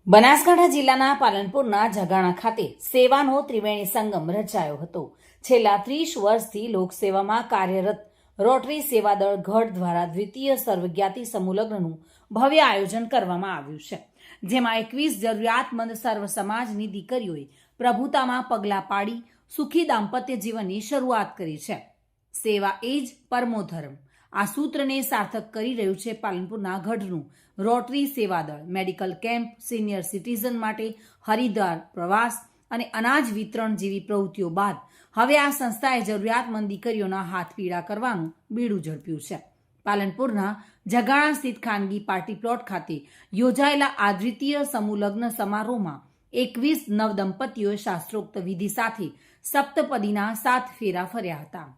બનાસકાંઠા જિલ્લાના પાલનપુરના જગાણા ખાતે સેવાનો ત્રિવેણી સંગમ રચાયો હતો। છેલ્લા 30 વર્ષથી લોકસેવામાં કાર્યરત રોટરી સેવાદળ ગઢ દ્વારા દ્વિતીય સર્વજ્ઞાતિ સમૂહ લગ્નનું ભવ્ય આયોજન કરવામાં આવ્યું છે, જેમાં 21 જરૂરિયાતમંદ સર્વ સમાજની દીકરીઓએ પ્રભુતામાં પગલાં પાડી સુખી દાંપત્ય જીવનની શરૂઆત કરી છે। સેવા એ જ પરમો ધર્મ આ સૂત્રને સાર્થક કરી રહ્યું છે પાલનપુરના ગઢનું રોટરી સેવાદળ। મેડિકલ કેમ્પ, સિનિયર સિટીઝન માટે હરિદ્વાર પ્રવાસ અને અનાજ વિતરણ જેવી પ્રવૃત્તિઓ બાદ હવે આ સંસ્થાએ જરૂરિયાતમંદ દીકરીઓના હાથ પીળા કરવાનું બીડું ઝડપ્યું છે। પાલનપુરના જગાણા સ્થિત ખાનગી પાર્ટી પ્લોટ ખાતે યોજાયેલા આ દ્વિતીય સમૂહ લગ્ન સમારોહમાં 21 નવદંપતીઓએ શાસ્ત્રોક્ત વિધિ સાથે સપ્તપદીના 7 ફેરા ફર્યા હતા।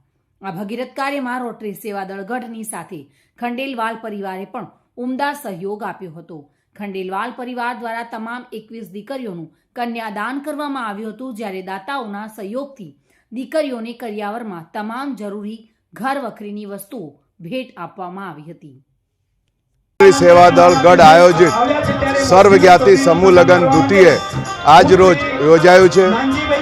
આ ભગીરથ કાર્યમાં રોટરી સેવાદળ ગઢની સાથે ખંડેલવાલ પરિવારે પણ ઉમદા સહયોગ આપ્યો હતો। ખંડેલવાલ પરિવાર દ્વારા તમામ 21 દીકરીઓનું કન્યાદાન કરવામાં આવ્યું હતું, જ્યારે દાતાઓના સહયોગથી દીકરીઓને કરિયાવરમાં તમામ જરૂરી ઘર વખરીની વસ્તુઓ ભેટ આપવામાં આવી હતી। સેવાદળ ગઢ આયોજિત સર્વજ્ઞાતિ સમૂહ લગ્ન દ્વિતીય આજ રોજ યોજાયું છે।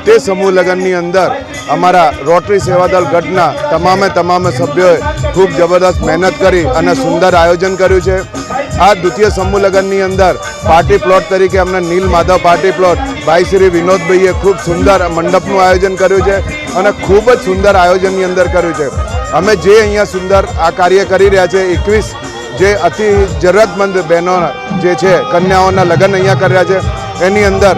તે સમૂહ લગ્નની અંદર અમારા રોટરી સેવાદળ ગઢના તમામે સભ્યોએ ખૂબ જબરદસ્ત મહેનત કરી અને સુંદર આયોજન કર્યું છે। આ દ્વિતીય સમૂહ લગ્નની અંદર પાર્ટી પ્લોટ તરીકે અમને નીલ માધવ પાર્ટી પ્લોટ ભાઈ શ્રી વિનોદભાઈએ ખૂબ સુંદર મંડપનું આયોજન કર્યું છે અને ખૂબ જ સુંદર આયોજનની અંદર કર્યું છે। અમે જે અહીંયા સુંદર આ કાર્ય કરી રહ્યા છે, 21 જે અતિ જરૂરતમંદ બહેનો જે છે કન્યાઓના લગ્ન અહીંયા કર્યા છે, એની અંદર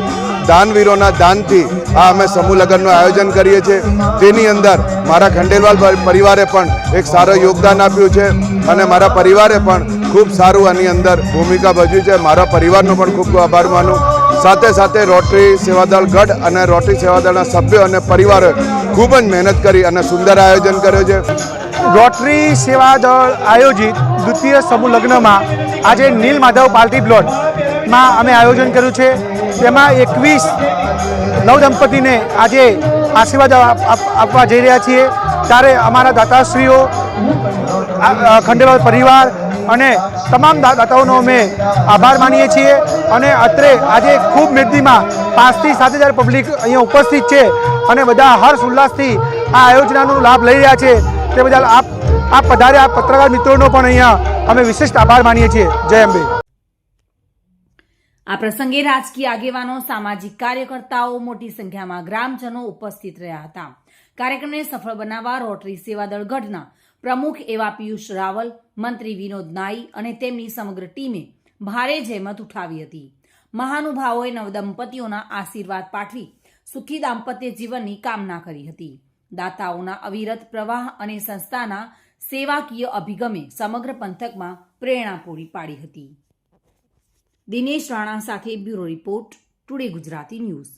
દાનવીરોના દાનથી આ અમે સમૂહ લગ્નનું આયોજન કરીએ છીએ। તેની અંદર મારા ખંડેલવાલ પરિવારે પણ એક સારું યોગદાન આપ્યું છે અને મારા પરિવારે પણ ખૂબ સારું આની અંદર ભૂમિકા ભજવી છે। મારા પરિવારનો પણ ખૂબ આભાર માનું। સાથે રોટરી સેવાદળ ગઢ અને રોટરી સેવાદળના સભ્યો અને પરિવારોએ ખૂબ જ મહેનત કરી અને સુંદર આયોજન કર્યું છે। રોટરી સેવાદળ આયોજિત દ્વિતીય સમૂહ લગ્નમાં આજે નીલ માધવ પાર્ટી પ્લોટમાં અમે આયોજન કર્યું છે। તેમાં 21 નવદંપતીને આજે આશીર્વાદ આપવા જઈ રહ્યા છીએ। ત્યારે અમારા દાતાશ્રીઓ, ખંડેલવાલ પરિવાર અને તમામ દાતાઓનો અમે આભાર માનીએ છીએ અને અત્રે આજે ખૂબ મેદનીમાં 5 થી 7 હજાર પબ્લિક અહીંયા ઉપસ્થિત છે અને બધા હર્ષ ઉલ્લાસથી આ આયોજનનો લાભ લઈ રહ્યા છે। તે બદલ આપ પધાર્યા પત્રકાર મિત્રોનો પણ અહીંયા અમે વિશેષ આભાર માનીએ છીએ। જય અંબે। આ પ્રસંગે રાજકીય આગેવાનો, સામાજિક કાર્યકર્તાઓ, મોટી સંખ્યામાં ગ્રામજનો ઉપસ્થિત રહ્યા હતા। કાર્યક્રમને સફળ બનાવવા રોટરી સેવાદળ ગઢના પ્રમુખ એવા પિયુષ રાવલ, મંત્રી વિનોદ નાઈ અને તેમની સમગ્ર ટીમે ભારે જહેમત ઉઠાવી હતી। મહાનુભાવોએ નવદંપતીઓના આશીર્વાદ પાઠવી સુખી દાંપત્ય જીવનની કામના કરી હતી। દાતાઓના અવિરત પ્રવાહ અને સંસ્થાના સેવાકીય અભિગમે સમગ્ર પંથકમાં પ્રેરણા પૂરી પાડી હતી। દિનેશ રાણા સાથે bureau report, today Gujarati news.